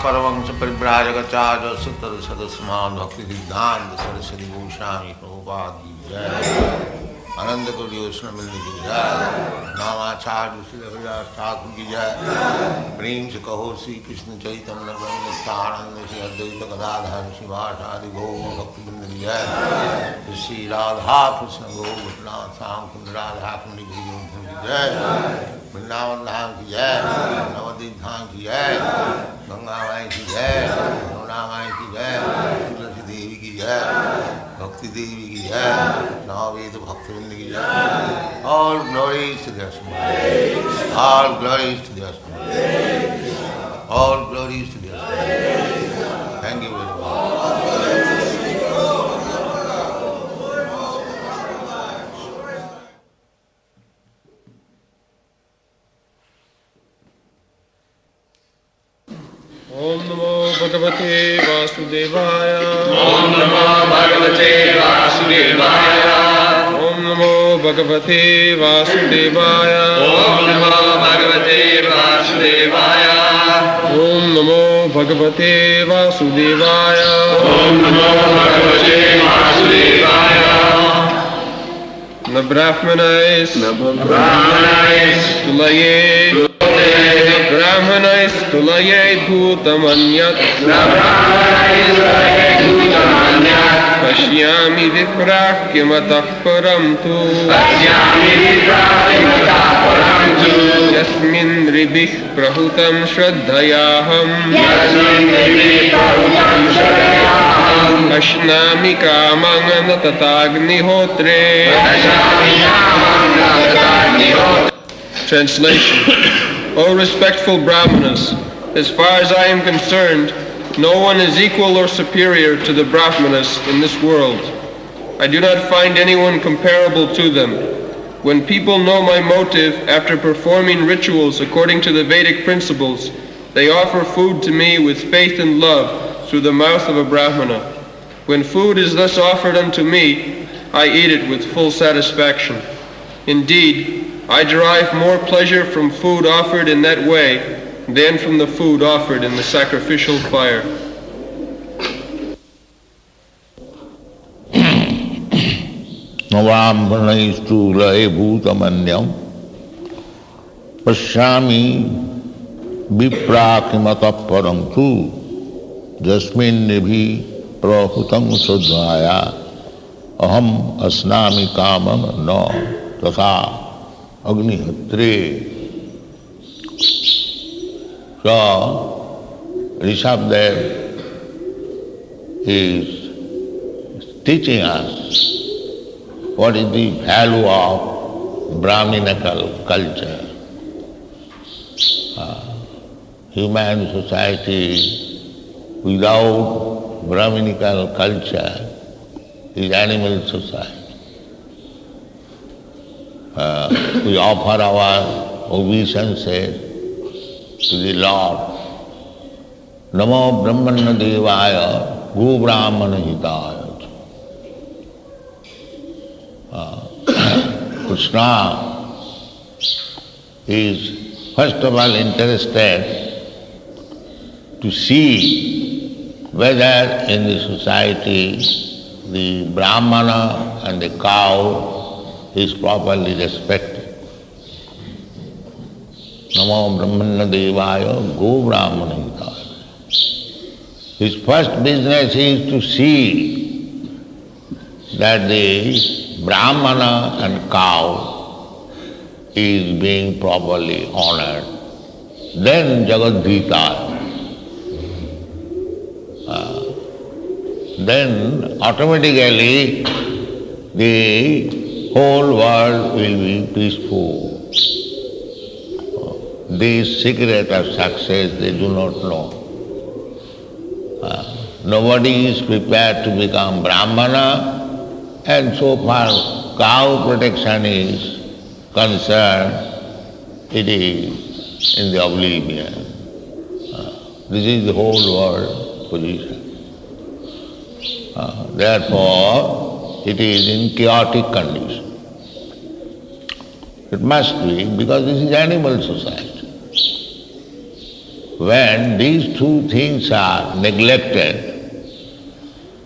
परमंश परिव्राजकाचार्य सुतर सदस्यमान भक्तिसिद्धान्त सरस्वती गोस्वामी प्रभुपाद की जय। आनंद कोटि वैष्णव की जय। नामाचार्य श्री हरिदास ठाकुर की जय। प्रेम से कहो श्री कृष्ण चैतन्य प्रभु नित्यानंद श्री अद्वैत गदाधर शिवासादि गौर भक्तिवृंद की जय। श्री राधा कृष्ण गोपिनाथ श्याम कुंद राधा कुंड की जय। वृंदावन धाम की जय। नवद्वीप धाम की जय। गंगा माई की जय। यमुना माई की जय। तुलसी देवी की जय। भक्ति देवी की जय। नववेद भक्तवृंद की जय। All glories to their Swami. All glories to their Swami. All glories to their Swami. Thank you very much. Om Namo Bhagavate Vasudevaya. Om Namo Bhagavate Vasudevaya. Om Namo Bhagavate Vasudevaya. Om Namo Bhagavate Vasudevaya. Om Namo Bhagavate Vasudevaya. Om Namo Bhagavate Vasudevaya. Na Brahmanais, Tulaye, Brahmanais Tulaye Bhutamanyat, Pashyami Viprakyamata Paramtu, Yasmin Ribih Prahutam Shraddhayaham, Ashnami Kamang Tatagnihotre. Translation. O respectful Brahmanas, as far as I am concerned, no one is equal or superior to the Brahmanas in this world. I do not find anyone comparable to them. When people know my motive after performing rituals according to the Vedic principles, they offer food to me with faith and love through the mouth of a Brahmana. When food is thus offered unto me, I eat it with full satisfaction. Indeed, I derive more pleasure from food offered in that way than from the food offered in the sacrificial fire. Navambanaistu lae bhutamanyam Pashyami viprakimata paramtu Jasmin nibhi prahutam sudhaya Aham asnami kamam no tatha Agnihotre. So, Rishabdev is teaching us what is the value of Brahminical culture. Human society without Brahminical culture is animal society. We offer our obeisances to the Lord. Namo Brahmana Devaya Go Brahmana Hitaya. Krishna is first of all interested to see whether in the society the Brahmana and the cow is properly respected. Namo Brahmana Devaya Go Brahmana Hitaya. His first business is to see that the Brahmana and cow is being properly honored. Then Jagadhita. Then automatically the whole world will be peaceful. This secret of success they do not know. Nobody is prepared to become Brahmana, and so far cow protection is concerned, it is in the oblivion. This is the whole world position. Therefore, it is in chaotic condition. It must be, because this is animal society. when these two things are neglected,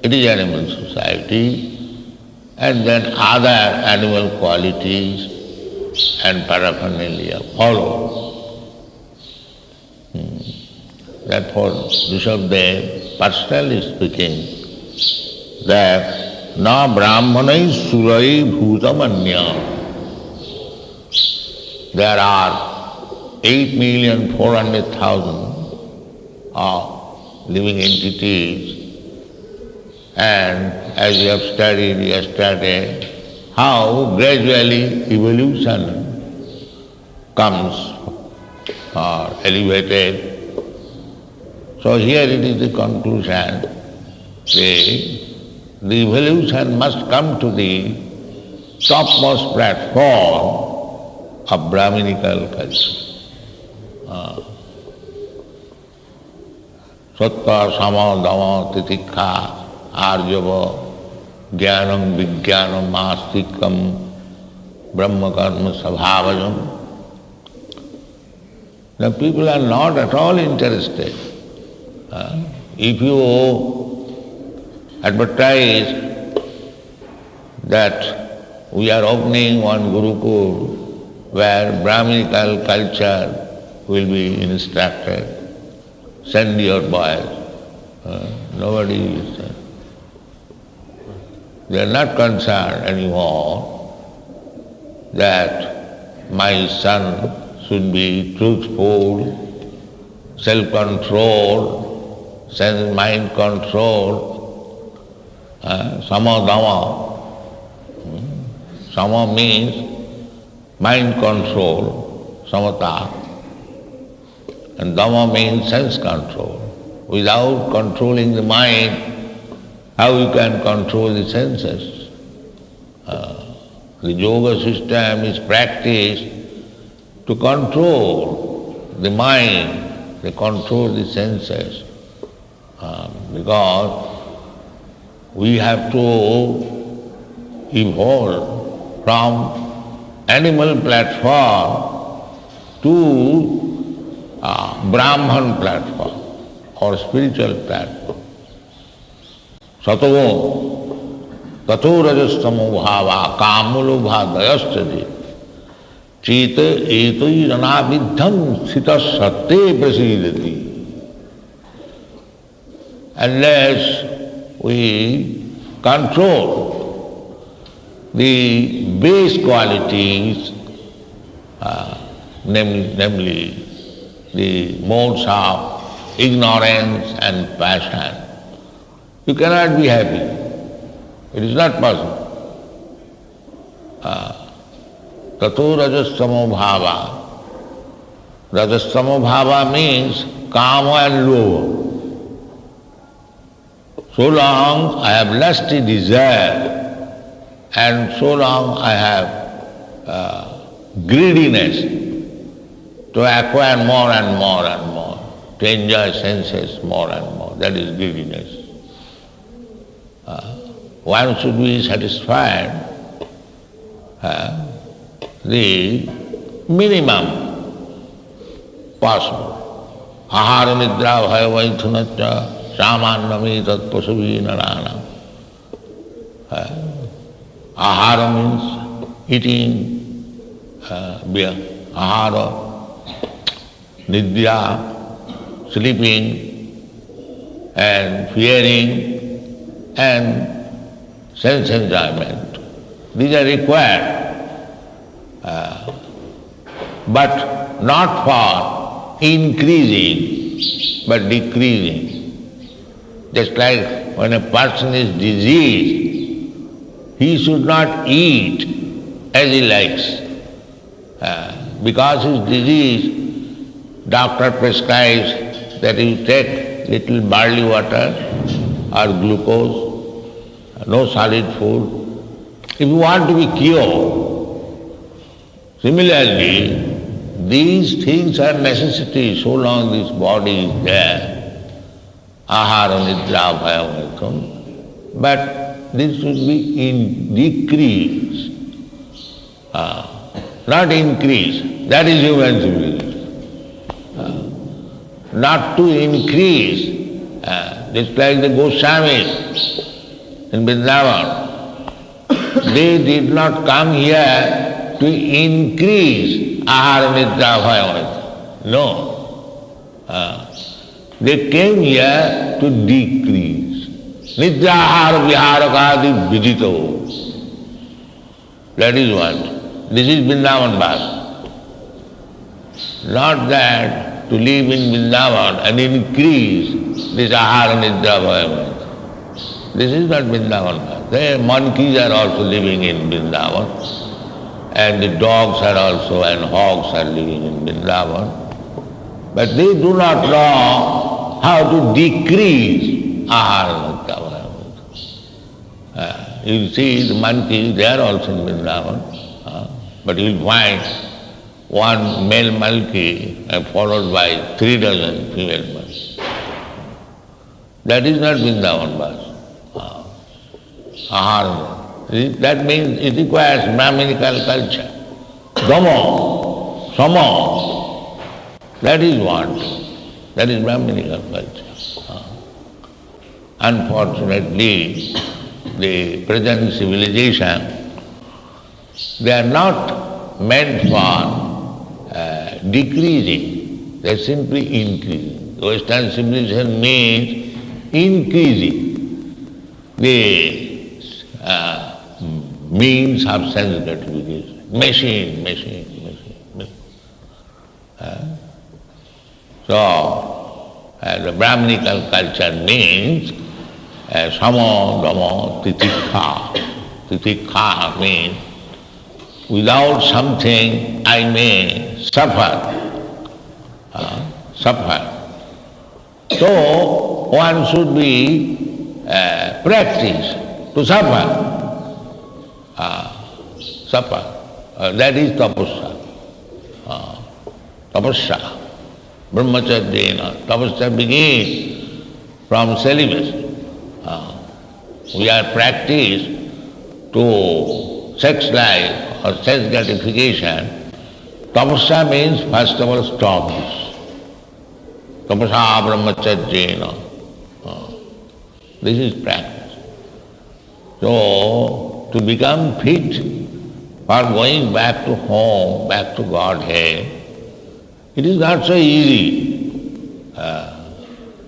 it is animal society, and then other animal qualities and paraphernalia follow. Therefore, Rishabhdev, personally speaking, that na brahmanai surai bhutamanya. There are 8,400,000 of living entities, and as we have studied yesterday, how gradually evolution comes or elevated. So here it is the conclusion, the evolution must come to the topmost platform of Brahminical culture. Sattva, sama, dhamma, titikha, arjava, jnanam, vijnanam, astikam, brahma karma, sabhavajam. The people are not at all interested. If you advertise that we are opening one Gurukul where Brahminical culture will be instructed, send your boys. Nobody is there. They are not concerned anymore that my son should be truthful, self-control, sense mind control, sama dhamma. Sama means mind control, samatha, and dhamma means sense control. Without controlling the mind, how you can control the senses? The yoga system is practiced to control the mind, to control the senses, because we have to evolve from animal platform to Brahman platform or spiritual platform. Sato tato rajastamo bhava kamulubha dayasthati cheta etoi ranavidham sita satte prasidati. Unless we control the base qualities, namely the modes of ignorance and passion, you cannot be happy. It is not possible. Tato rajastamo bhava. Rajastamo bhava means kama and lobha. So long I have lusty desire, and so long I have greediness to acquire more and more and more, to enjoy senses more and more. That is greediness. One should be satisfied the minimum possible. Ahara nidra bhaya vaithunacca samannami tat pasuvi narana. Ahara means eating beer. Ahara, nidra, sleeping and fearing and sense enjoyment. These are required, but not for increasing, but decreasing. Just like when a person is diseased, he should not eat as he likes. Because his disease, doctor prescribes that you take little barley water or glucose, no solid food. If you want to be cured, similarly, these things are necessity so long this body is there. Ahara nidra bhaya vaikum. But this should be in decrease, not increase. That is human civilization. not to increase. Just like the Goswamis in Vrindavan. They did not come here to increase ahara nidra bhayamrita. No. They came here to decrease. Nidra ahara viharakadi vidito. That is what. This is Vrindavan Bhas. Not that to live in Vrindavan and increase this ahara nidra bhayamrita. This is not Vrindavan Bhas. The monkeys are also living in Vrindavan, and the dogs are also, and hogs are living in Vrindavan. But they do not know how to decrease ahara nidra bhayamrita. You see the monkeys, they are also in Vrindavan, but you will find one male monkey followed by 3 dozen female monkeys. That is not Vrindavan Bhas. That means it requires Brahminical culture. Dhamma, Sama, that is what? That is Brahminical culture. Unfortunately, the present civilization, they are not meant for decreasing, they are simply increasing. Western civilization means increasing the means of sense gratification. Machine. So, the Brahminical culture means Samo, Dhamma, Titikha. Titikha means without something I may suffer. So, one should be practice to suffer. That is tapasya. Tapasya. Brahmacharyena. Tapasya begins from celibacy. We are practiced to sex life or sex gratification. Tapasya means first of all stop this. Tapasya brahmacharyena. This is practice. So, to become fit for going back to home, back to Godhead, it is not so easy.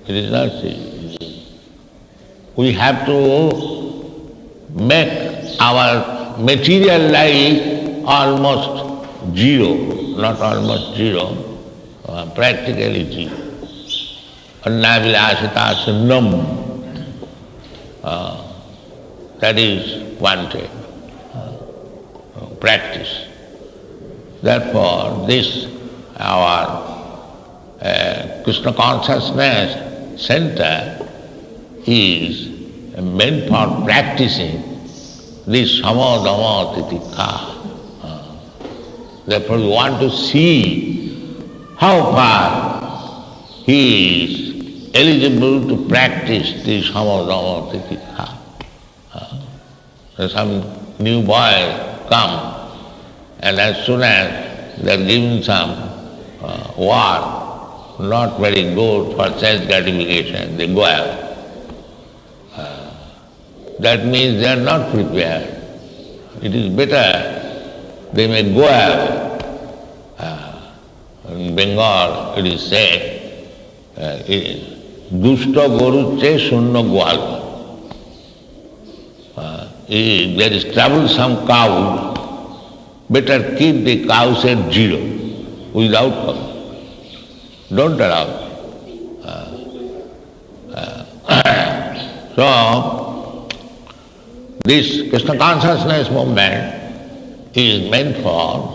It is not so easy. We have to make our material life almost zero, not almost zero, practically zero. Annavilasita sunnam. That is one thing, practice. Therefore, this, our Krishna Consciousness Center is meant for practicing this Sama, Dhamma, Titikha. Therefore, we want to see how far he is eligible to practice this Sama, Dhamma, Titikha. Some new boy come, and as soon as they are given some work, not very good for sense gratification, they go out. That means they are not prepared. It is better they may go out. In Bengal it is said, dushta goru che sunna gwal. If there is troublesome cow, better keep the cows at zero, without cow. Don't allow. So, this Krishna consciousness movement is meant for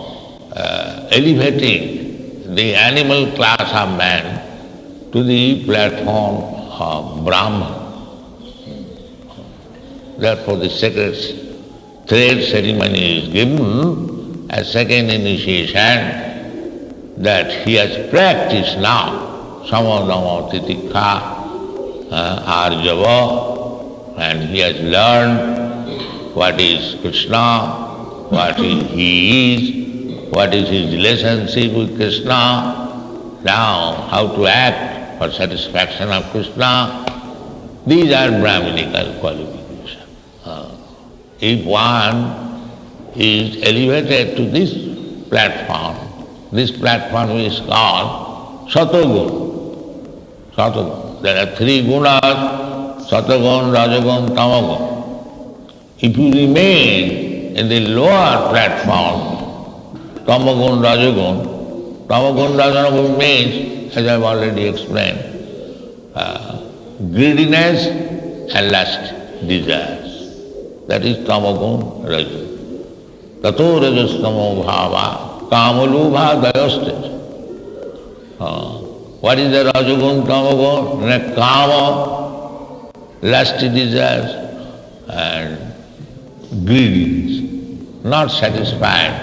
elevating the animal class of man to the platform of Brahman. Therefore, the sacred thread ceremony is given as second initiation, that he has practiced now, Sama, Dhamma, Titikha, 𝐂𝐻DG, and he has learned what is Krishna, what he is, what is his relationship with Krishna, now how to act for satisfaction of Krishna. These are Brahminical qualifications. If one is elevated to this platform is called Satogun. Satogun. There are three gunas, Satogun, Rajagun, Tamagun. If you remain in the lower platform, Tamagun, Rajagun means, as I have already explained, greediness and lust, desires. That is Tamagun, Rajagun. Tato rajastamo bhava, kamalubha dayaste. What is the Rajagun, Tamagun? Kama, lusty desires and greediness, not satisfied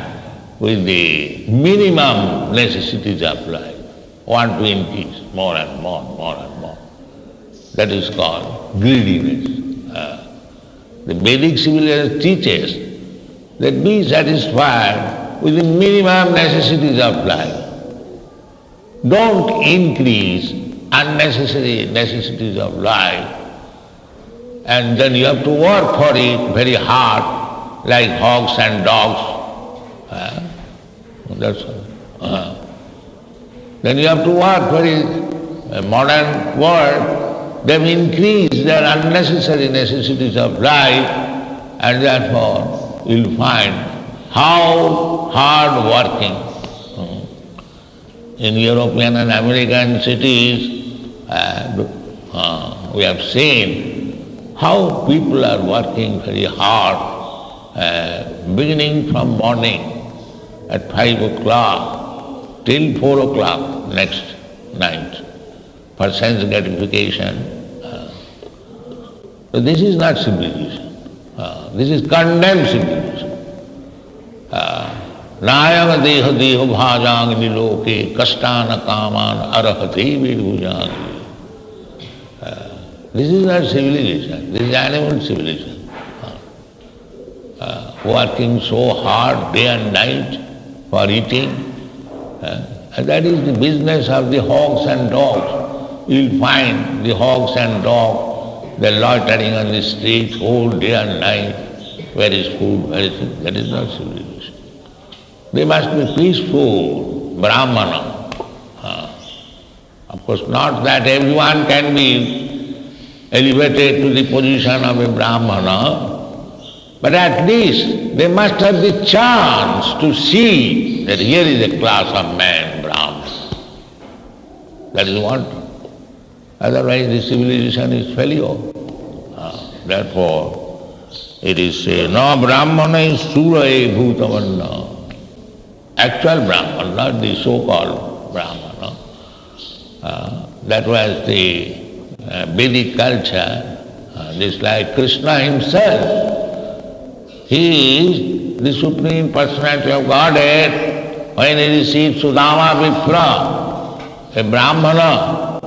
with the minimum necessities of life, want to increase more and more, more and more. That is called greediness. The Vedic civilization teaches that be satisfied with the minimum necessities of life. Don't increase unnecessary necessities of life, and then you have to work for it very hard, like hogs and dogs. That's all. Then you have to work for it. Modern world, they've increased their unnecessary necessities of life, and therefore you'll find how hard working. In European and American cities, we have seen how people are working very hard, beginning from morning at 5 o'clock till 4 o'clock next night for sense gratification. So this is not civilization. This is condemned civilization. Nayam deha deha bhajang niloke kastana kaman arahati vidhujang. This is not civilization, this is animal civilization. Working so hard day and night for eating. And that is the business of the hogs and dogs. You'll find the hogs and dogs, they're loitering on the streets whole day and night. Where is food? Where is it? That is not civilization. They must be peaceful, Brahmana. Of course, not that everyone can be elevated to the position of a Brahmana, but at least they must have the chance to see that here is a class of men, Brahmana. That is what. Otherwise the civilization is failure. Therefore, it is said, no Brahmana is surae bhutavanna. Actual Brahmana, not the so-called Brahmana. That was the Vedic culture, just like Krishna himself. He is the Supreme Personality of Godhead. When he received Sudama Vipra, a Brahmana,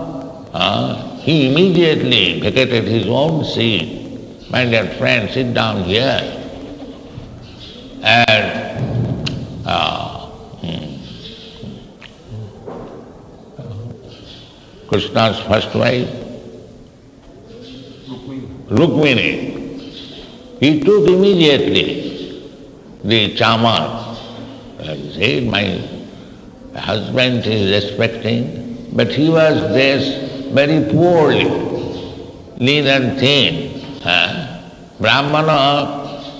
he immediately vacated his own seat. My dear friend, sit down here. And Krishna's first wife, Rukmini, he took immediately the chamar. He said, my husband is respecting, but he was dressed very poorly, lean and thin. Brahmana,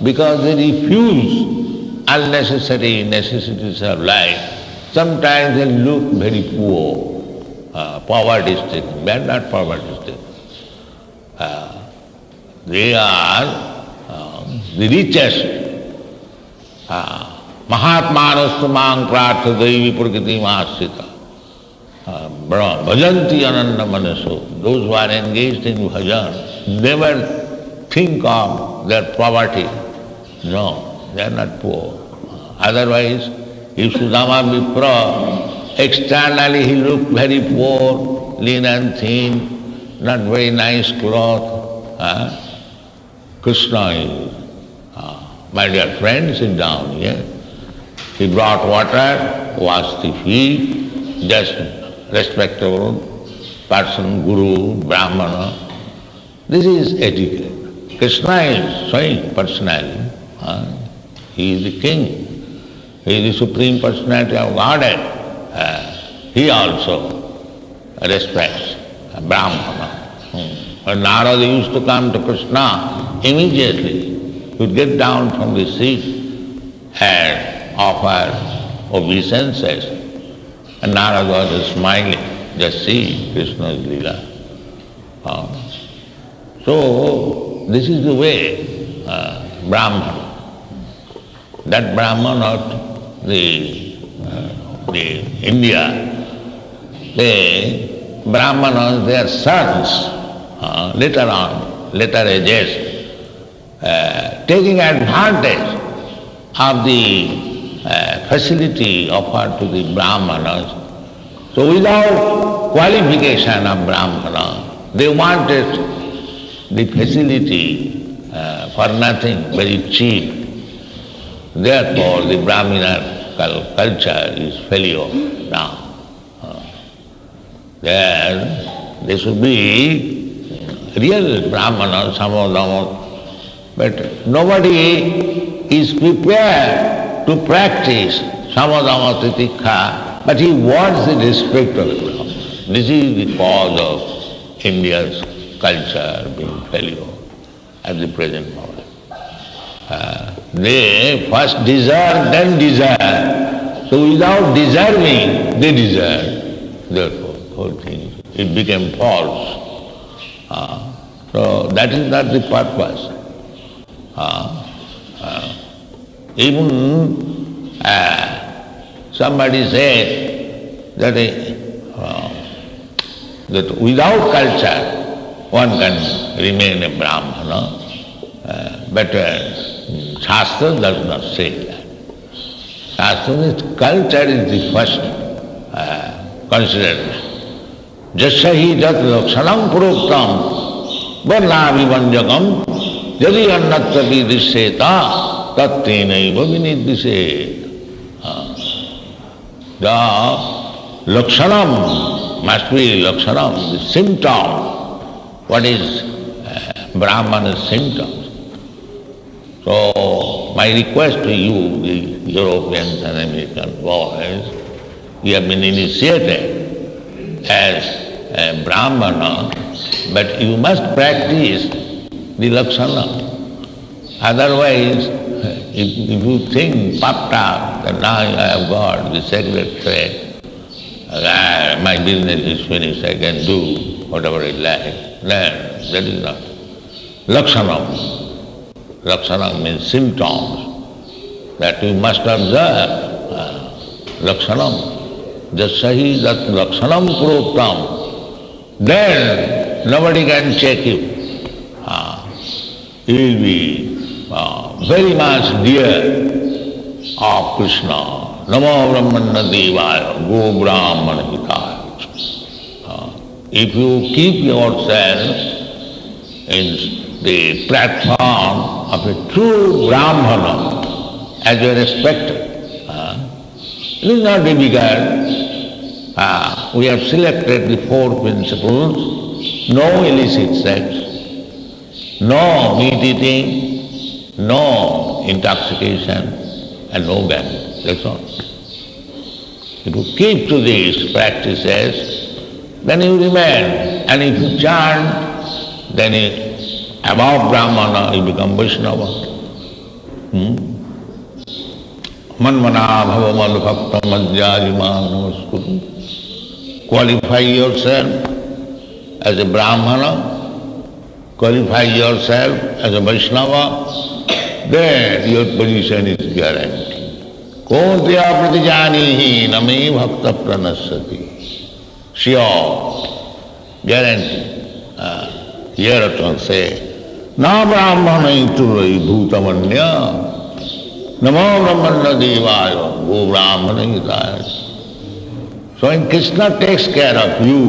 because they refuse unnecessary necessities of life, sometimes they look very poor. Poverty-stricken. They are not poverty-stricken. They are the richest. Mahatmanastu mang prartha devi prakriti mahasita. Bhajanti ananda manaso. Those who are engaged in bhajan never think of their poverty. No, they are not poor. Otherwise, if Sudama Vipra, externally he looked very poor, lean and thin, not very nice cloth. Krishna is, my dear friend, sit down here. He brought water, washed the feet, just respectable person, guru, brahmana. This is etiquette. Krishna is Swami personality. He is the king. He is the supreme personality of Godhead. He also respects a brahmana. When Narada used to come to Krishna, immediately he would get down from the seat and offer obeisances. And Narada was smiling, just see Krishna's Leela. So, this is the way, Brahman. That Brahman of the India, the Brahmanas, their sons, later on, later ages, taking advantage of the facility offered to the Brahmanas. So without qualification of Brahmana, they wanted the facility for nothing, very cheap. Therefore, the Brahmana culture is failure now. There should be real Brahmana, Samadhamma, but nobody is prepared to practice Samadhamma Titikha, but he wants the respect of the Brahmana. This is the cause of India's culture being failure at the present moment. They first deserve, then desire. So without deserving, they desire. Therefore, the whole thing, it became false. So that is not the purpose. Even somebody said that that without culture one can remain a Brahmana, but Shastra does not say that. Shastra is culture is the first consideration. Jasyahi jat lakshanam proktam varnavivanjakam yadi annatra vidishyeta tattenaiva viniddisyet. The lakshanam must be lakshanam, the symptom. What is Brahmana's symptoms? So, my request to you, the Europeans and American boys, you have been initiated as a Brahmana, but you must practice the Lakshana. Otherwise, if you think puffed up that now I have got the sacred thread, my business is finished, I can do whatever I like, then that is not. Lakshanam. Lakshanam means symptoms that we must observe. Lakshanam. Jasyahi that lakshanam proktam. Then nobody can check you. You will be very much dear of Krishna. Namo Brahmana Devaya Go Brahmana Hitaya. If you keep yourself in the platform of a true Brahmana as you are respected, it is not difficult. We have selected the four principles: no illicit sex, no meat eating, no intoxication, and no gambling. That's all. If you keep to these practices, then you remain. And if you chant, then above Brahmana you become Vaishnava. Manmana bhava madbhakta madhyajima namaskuru. Qualify yourself as a Brahmana, qualify yourself as a Vaishnava, then your position is guaranteed. Kontya pratijanihi nami bhakta pranasati. Sure, guaranteed. Here it will say, na brahmana iturai bhutamanya, namo brahmana devaya, go brahmana hitaya. So when Krishna takes care of you,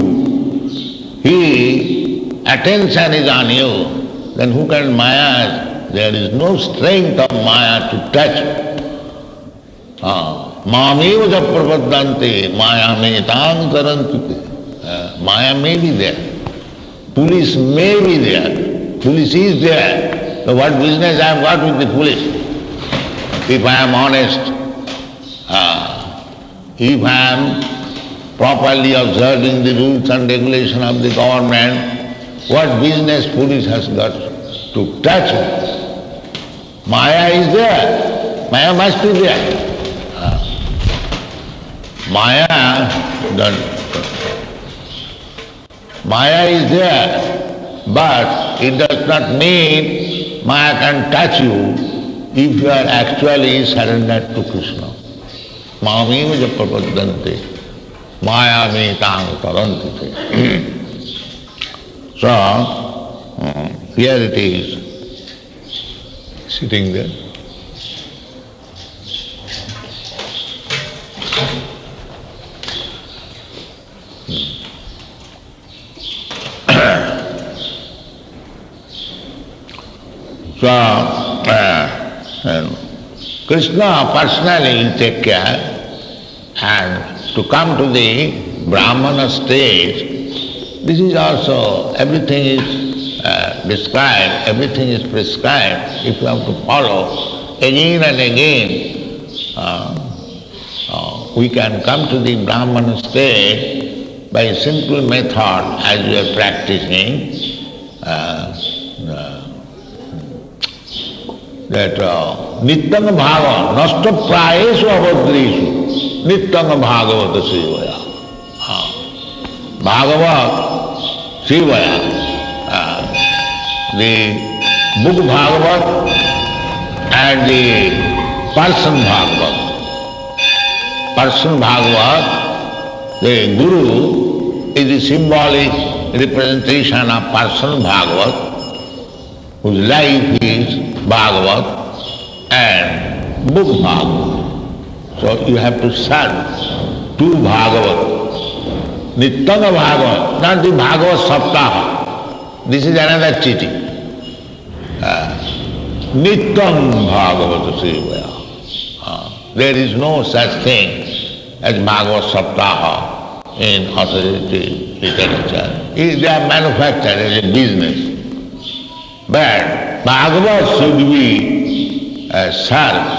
attention is on you, then who can maya? There is no strength of maya to touch. Mameva prapaddante maya metang tarantute. Maya may be there. Police may be there. Police is there. So what business I have got with the police? If I am honest, if I am properly observing the rules and regulations of the government, what business police has got to touch me? Maya is there. Maya must be there. Maya is there, but it does not mean Maya can touch you if you are actually surrendered to Krishna. Mameva japapadante, Maya me tang tarantite. So, here it is, sitting there. So, Krishna personally will take care, and to come to the Brahmana stage, this is also, everything is described, everything is prescribed. If you have to follow again and again, we can come to the Brahmana stage by a simple method as we are practicing. That nityam bhava nasta prayesu avadresu nityam bhagavata sevaya. Bhagavat sevaya. The book Bhagavat and the person Bhagavat. Person Bhagavat, the Guru is the symbolic representation of person Bhagavat, whose life is Bhagavat and book Bhagavat. So you have to search to Bhagavat. Nityanga Bhagavat, not the Bhagavat Saptaha. This is another cheating. Nityam Bhagavata Sevaya. There is no such thing as Bhagavat Saptaha in authoritative literature. They are manufactured as a business. But Bhagavat should be served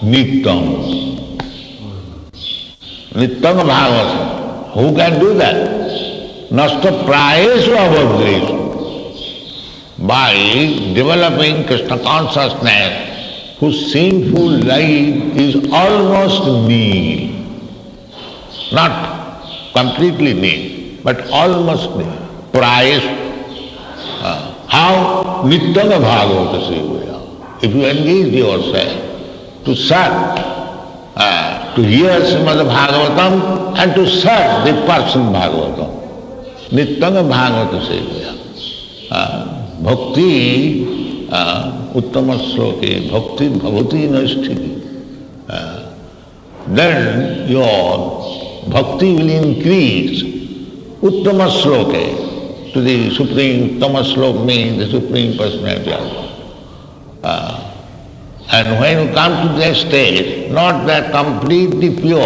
Nityam. Nityam Bhagavata. Who can do that? Nasta prayesu avadresu. By developing Krishna consciousness, whose sinful life is almost nil. Not completely nil, but almost nil. Prayesu. How? Nityanga Bhagavata Sevaya. If you engage yourself to serve, to hear Srimad Bhagavatam and to serve the person Bhagavatam. Nityanga Bhagavata Sevaya. Bhakti uttama sloke, bhakti bhavati naisthiti. Then your bhakti will increase. Uttama sloke. To the Supreme, Uttama Slok means the Supreme Personality of God. And when you come to that stage, not that completely pure,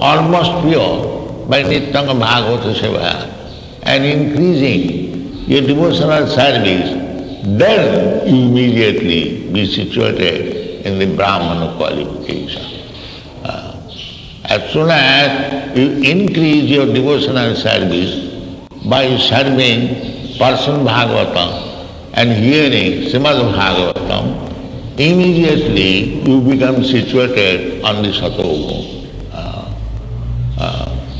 almost pure, by Nityanga Bhagavata Sevaya, and increasing your devotional service, then you immediately be situated in the Brahmana qualification. As soon as you increase your devotional service, by serving person Bhagavatam and hearing Srimad Bhagavatam, immediately you become situated on the Sattva.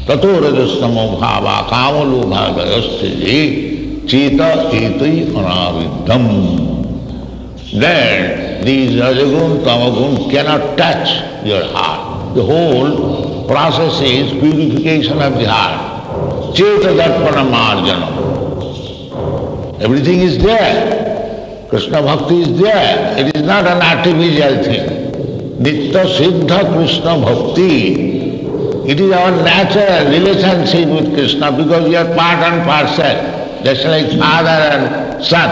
Tato rajastamo bhava kamalo bhagavasthiji cheta etai anaviddham. Then these rajagun, tamagun cannot touch your heart. The whole process is purification of the heart. Cheta darpana marjanam. Everything is there. Krishna Bhakti is there. It is not an artificial thing. Nitya Siddha Krishna Bhakti. It is our natural relationship with Krishna because we are part and parcel, just like father and son.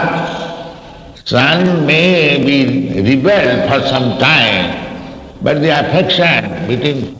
Son may be rebelled for some time, but the affection between